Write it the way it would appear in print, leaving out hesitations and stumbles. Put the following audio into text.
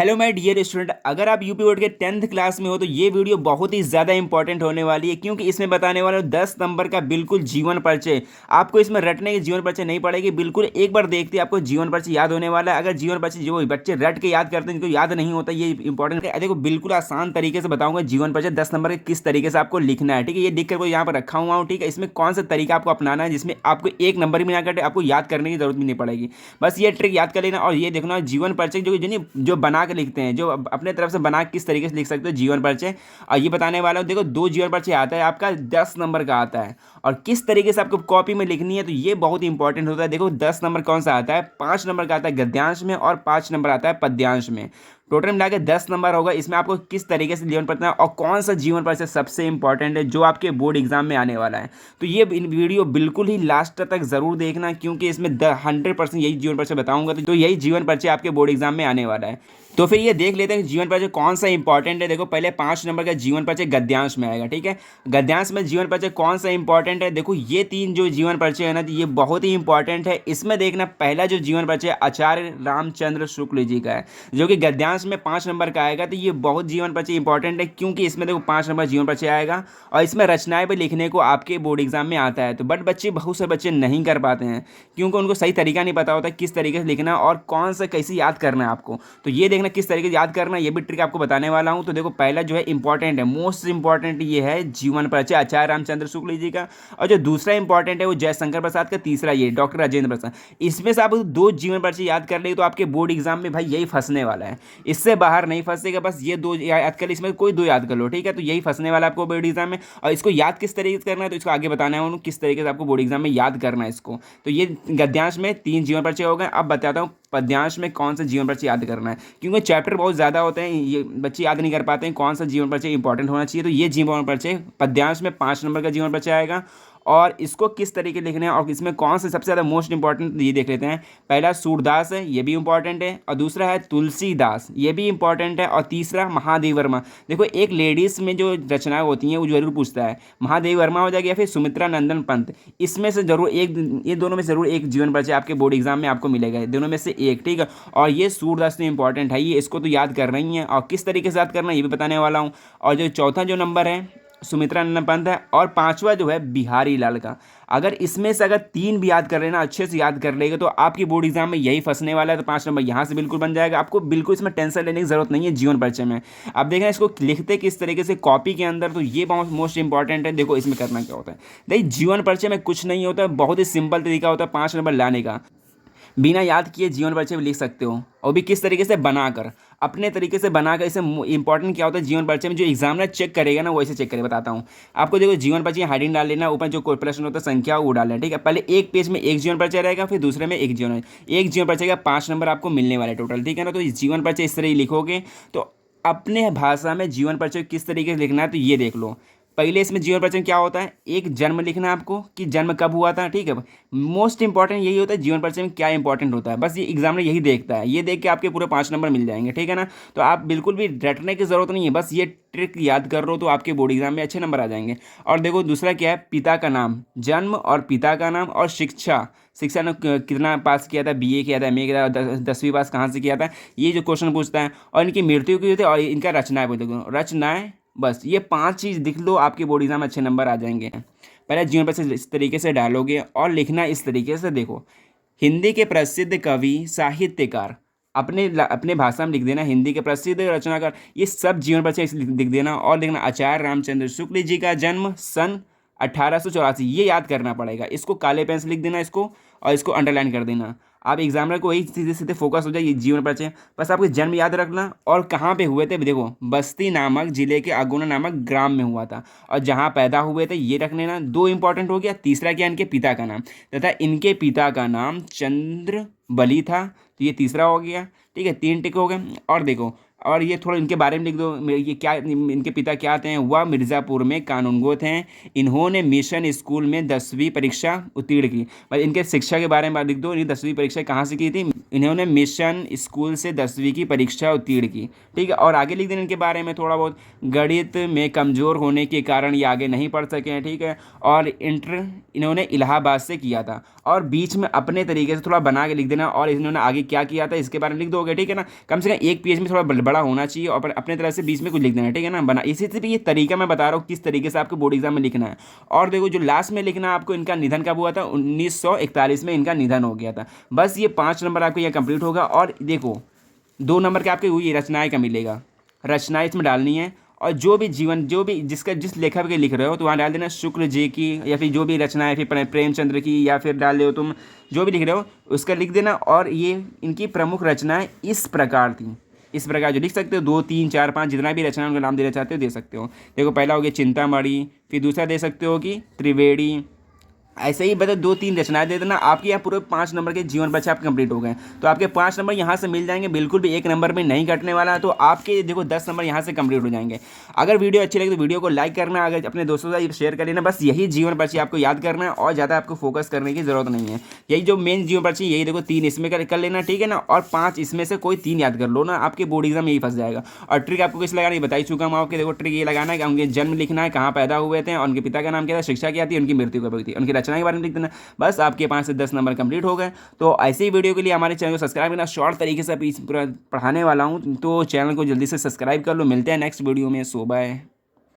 Hello my dear student, अगर आप UP board के 10th क्लास में हो तो ये वीडियो बहुत ही ज़्यादा इंपॉर्टेंट होने वाली है, क्योंकि इसमें बताने वाला हूँ 10 नंबर का बिल्कुल जीवन परिचय। आपको इसमें रटने की जीवन परिचय नहीं पड़ेगी, बिल्कुल एक बार देखते ही आपको जीवन परिचय याद होने वाला है। अगर जीवन परिचय जो बच्चे रट के याद करते हैं, जिनको याद नहीं होता, ये इंपॉर्टेंट है। देखो, बिल्कुल आसान तरीके से बताऊंगा जीवन परिचय 10 नंबर के किस तरीके से आपको लिखना है। ठीक है, ये लिख कर यहाँ पर रखा हुआ हूँ। ठीक है, इसमें कौन सा तरीका आपको अपनाना है जिसमें आपको एक नंबर भी ना कटे, आपको याद करने की जरूरत भी नहीं पड़ेगी। बस ये ट्रिक याद कर लेना। और ये देखना, जीवन परिचय जो बना के लिखते हैं, जो अपने तरफ से बना के किस तरीके से लिख सकते हो जीवन परिचय, और ये बताने वाला हूँ। देखो, दो जीवन परिचय आता है आपका, 10 नंबर का आता है, और किस तरीके से आपको कॉपी में लिखनी है, तो ये बहुत इंपॉर्टेंट होता है। देखो, 10 नंबर कौन सा आता है, 5 नंबर का आता है गद्यांश में, और 5 नंबर आता है पद्यांश में। टोटल मिला के 10 नंबर होगा। इसमें आपको किस तरीके से जीवन परिचय और कौन सा जीवन परिचय सबसे इंपॉर्टेंट है जो आपके बोर्ड एग्जाम में आने वाला है, तो ये वीडियो बिल्कुल ही लास्ट तक जरूर देखना, क्योंकि इसमें 100% यही जीवन परिचय बताऊंगा। तो यही जीवन परिचय आपके बोर्ड एग्जाम में आने वाला है। तो फिर ये देख लेते हैं जीवन परिचय कौन सा इंपॉर्टेंट है। देखो, पहले 5 नंबर का जीवन परिचय गद्यांश में आएगा। ठीक है, गद्यांश में जीवन परिचय कौन सा इंपॉर्टेंट है। देखो, ये 3 जो जीवन परिचय है ना, ये बहुत ही इंपॉर्टेंट है। इसमें देखना, पहला जो जीवन परिचय आचार्य रामचंद्र शुक्ल जी का है, जो कि गद्यांश में 5 नंबर का आएगा। तो ये बहुत जीवन परिचय इंपॉर्टेंट है, क्योंकि इसमें देखो 5 नंबर जीवन परिचय आएगा, और इसमें रचनाएं भी लिखने को आपके बोर्ड एग्जाम में आता है। तो बट बच्चे, बहुत से बच्चे नहीं कर पाते हैं, क्योंकि उनको सही तरीका नहीं पता होता किस तरीके से लिखना और कौन सा कैसे याद करना है आपको। तो ये देखना किस तरीके से याद करना है, ये भी ट्रिक आपको बताने वाला हूँ। तो देखो, पहला जो है इंपॉर्टेंट है, मोस्ट इंपॉर्टेंट ये है जीवन परिचय आचार्य रामचंद्र शुक्ल जी का। और जो दूसरा इंपॉर्टेंट है वो जयशंकर प्रसाद का, तीसरा ये डॉक्टर राजेंद्र प्रसाद। इसमें से आप 2 जीवन परिचय याद कर ले तो आपके बोर्ड एग्जाम में भाई यही फंसने वाला है, इससे बाहर नहीं फंसेगा। बस ये 2 याद कर ले, इसमें कोई 2 याद कर लो। ठीक है, तो यही फंसने वाला आपको बोर्ड एग्जाम में। और इसको याद किस तरीके से करना है, तो इसको आगे बताना है उन्होंने किस तरीके से आपको बोर्ड एग्जाम में याद करना है इसको। तो ये गद्यांश में 3 जीवन परिचय हो गए। अब बताता हूँ पद्यांश में कौन सा जीवन परिचय याद करना है, क्योंकि चैप्टर बहुत ज़्यादा होते हैं, ये बच्चे याद नहीं कर पाते हैं कौन सा जीवन परिचय इंपॉर्टेंट होना चाहिए। तो ये जीवन परिचय पद्यांश में 5 नंबर का जीवन परिचय आएगा, और इसको किस तरीके लिखना है और इसमें कौन सा सबसे ज़्यादा मोस्ट इंपॉर्टेंट, ये देख लेते हैं। पहला सूरदास है, ये भी इंपॉर्टेंट है, और दूसरा है तुलसीदास, ये भी इंपॉर्टेंट है, और तीसरा महादेव वर्मा। देखो, एक लेडीज़ में जो रचनाएं होती हैं वो जरूर पूछता है, महादेव वर्मा हो जाएगी या फिर सुमित्रा नंदन पंत। इसमें से जरूर एक, ये दोनों में जरूर एक जीवन परिचय आपके बोर्ड एग्जाम में आपको मिलेगा, दोनों में से एक। ठीक है, और ये सूरदास तो इंपॉर्टेंट है, ये इसको तो याद करना ही है, और किस तरीके से याद करना है ये भी बताने वाला हूँ। और जो चौथा जो नंबर है सुमित्रा नंदन पंत है, और 5वां जो है बिहारी लाल का। अगर इसमें से अगर 3 भी याद कर लेना, अच्छे से याद कर लेगा, तो आपकी बोर्ड एग्जाम में यही फंसने वाला है। तो 5 नंबर यहाँ से बिल्कुल बन जाएगा, आपको बिल्कुल इसमें टेंशन लेने की जरूरत नहीं है जीवन परिचय में। अब देखना इसको लिखते किस तरीके से कॉपी के अंदर, तो ये बहुत मोस्ट इंपॉर्टेंट है। देखो, इसमें करना क्या होता है, देखिए जीवन परिचय में कुछ नहीं होता, बहुत ही सिंपल तरीका होता है 5 नंबर लाने का। बिना याद किए जीवन परिचय भी लिख सकते हो, और भी किस तरीके से बनाकर, अपने तरीके से बनाकर। इसे इंपॉर्टेंट क्या होता है जीवन परिचय में, जो एग्जामिनर चेक करेगा ना वो ऐसे चेक करे, बताता हूँ आपको। देखो, जीवन परिचय हेडिंग डाल लेना, ऊपर जो कोई प्रश्न होता है संख्या वो डाल लेना। ठीक है, पहले एक पेज में एक जीवन परिचय रहेगा, फिर दूसरे में एक जीवन परिचय का 5 नंबर आपको मिलने वाले टोटल। ठीक है ना, तो जीवन परिचय इस तरह ही लिखोगे। तो अपने भाषा में जीवन परिचय किस तरीके से लिखना है, तो ये देख लो। पहले इसमें जीवन परिचय क्या होता है, एक जन्म लिखना है आपको कि जन्म कब हुआ था। ठीक है, मोस्ट इंपॉर्टेंट यही होता है जीवन परिचय में क्या इंपॉर्टेंट होता है, बस ये एग्जामिनर यही देखता है, ये देख के आपके पूरे 5 नंबर मिल जाएंगे। ठीक है ना, तो आप बिल्कुल भी रटने की जरूरत नहीं है, बस ये ट्रिक याद कर लो तो आपके बोर्ड एग्जाम में अच्छे नंबर आ जाएंगे। और देखो, दूसरा क्या है, पिता का नाम, जन्म और पिता का नाम, और शिक्षा, शिक्षा ने कितना पास किया था, बीए किया था, एमए किया था, 10वीं पास कहाँ से किया था, ये जो क्वेश्चन पूछता है। और इनकी मृत्यु की होती है, और इनका रचनाएं बोलते हैं, रचनाएं। बस ये 5 चीज़ दिख लो, आपके बोर्ड एग्जाम में अच्छे नंबर आ जाएंगे। पहले जीवन परिचय इस तरीके से डालोगे, और लिखना इस तरीके से। देखो, हिंदी के प्रसिद्ध कवि साहित्यकार, अपने अपने भाषा में लिख देना, हिंदी के प्रसिद्ध रचनाकार, ये सब जीवन परिचय लिख देना। और देखना, आचार्य रामचंद्र शुक्ल जी का जन्म सन 1884, ये याद करना पड़ेगा। इसको काले पेन से लिख देना इसको, और इसको अंडरलाइन कर देना। आप एग्जामिनर को वही सीधे सीधे फोकस हो जाए, ये जीवन परिचय, बस आपको जन्म याद रखना और कहाँ पे हुए थे। देखो, बस्ती नामक जिले के अगुना नामक ग्राम में हुआ था, और जहाँ पैदा हुए थे ये रख लेना। 2 इंपॉर्टेंट हो गया। तीसरा क्या, इनके पिता का नाम, तथा इनके पिता का नाम चंद्र बली था, तो ये तीसरा हो गया। ठीक है, 3 टिक हो गए। और देखो, और ये थोड़ा इनके बारे में लिख दो, ये क्या, इनके पिता क्या थे? वह मिर्ज़ापुर में कानूनगो थे। इन्होंने मिशन स्कूल में 10वीं परीक्षा उत्तीर्ण की। मतलब इनके शिक्षा के बारे में लिख दो, ये 10वीं परीक्षा कहाँ से की थी? इन्होंने मिशन स्कूल से 10वीं की परीक्षा उत्तीर्ण की। ठीक है, और आगे लिख देना इनके बारे में थोड़ा बहुत। गणित में कमज़ोर होने के कारण ये आगे नहीं पढ़ सके हैं। ठीक है, और इंटर इन्होंने इलाहाबाद से किया था। और बीच में अपने तरीके से थोड़ा बना के लिख देना, और इन्होंने आगे क्या किया था इसके बारे में लिख दोगे। ठीक है ना, कम से कम एक पेज में थोड़ा बड़ा होना चाहिए, और अपने तरह से बीच में कुछ लिख देना है। ठीक है ना, बना इसी से भी ये तरीका मैं बता रहा हूँ किस तरीके से आपको बोर्ड एग्जाम में लिखना है। और देखो जो लास्ट में लिखना है आपको, इनका निधन कब हुआ था? 1941 में इनका निधन हो गया था। बस ये 5 नंबर आपको यह कंप्लीट होगा। और देखो 2 नंबर के आपके हुई रचनाएं का मिलेगा, रचनाएं इसमें डालनी है। और जो भी जीवन, जो भी जिसका जिस लेखक के लिख रहे हो तो वहाँ डाल देना शुक्ल जी की, या फिर जो भी रचनाएं, फिर प्रेमचंद्र की, या फिर डाल दो तुम जो भी लिख रहे हो उसका लिख देना। और ये इनकी प्रमुख रचनाएं इस प्रकार थी, इस प्रकार जो लिख सकते हो 2 3 4 5 जितना भी रचना उनका नाम देना चाहते हो दे सकते हो। देखो पहला हो गया चिंतामणि, फिर दूसरा दे सकते हो कि त्रिवेणी। ऐसे ही बता 2 3 रचनाएं दे देना। आपके यहाँ पूरे 5 नंबर के जीवन बच्चे आपके कंप्लीट हो गए। तो आपके 5 नंबर यहाँ से मिल जाएंगे, बिल्कुल भी 1 नंबर में नहीं कटने वाला। तो आपके देखो 10 नंबर यहाँ से कंप्लीट हो जाएंगे। अगर वीडियो अच्छी लगे तो वीडियो को लाइक करना, अगर अपने दोस्तों के साथ शेयर कर लेना। बस यही जीवन पर्ची आपको याद करना है, और ज़्यादा आपको फोकस करने की जरूरत नहीं है। यही जो मेन जीवन पर्ची यही देखो 3 इसमें कर लेना। ठीक है ना, और 5 इसमें से कोई 3 याद कर लो ना, आपके बोर्ड एग्जाम यही फंस जाएगा। और ट्रिक आपको किस लगाना बता ही चुका हूँ आपके। देखो ट्रिक ये लगाना है कि उनके जन्म लिखना है, कहाँ पैदा हुए थे, उनके पिता का नाम क्या था, शिक्षा क्या थी, उनकी मृत्यु कब हुई थी, उनकी रचना के बारे में लिख देना। बस आपके 5 से 10 नंबर कंप्लीट हो गए। तो ऐसे ही वीडियो के लिए हमारे चैनल को सब्सक्राइब करना। शॉर्ट तरीके से पूरा पढ़ाने वाला हूँ, तो चैनल को जल्दी से सब्सक्राइब कर लो। मिलते हैं नेक्स्ट वीडियो में। सो बाय।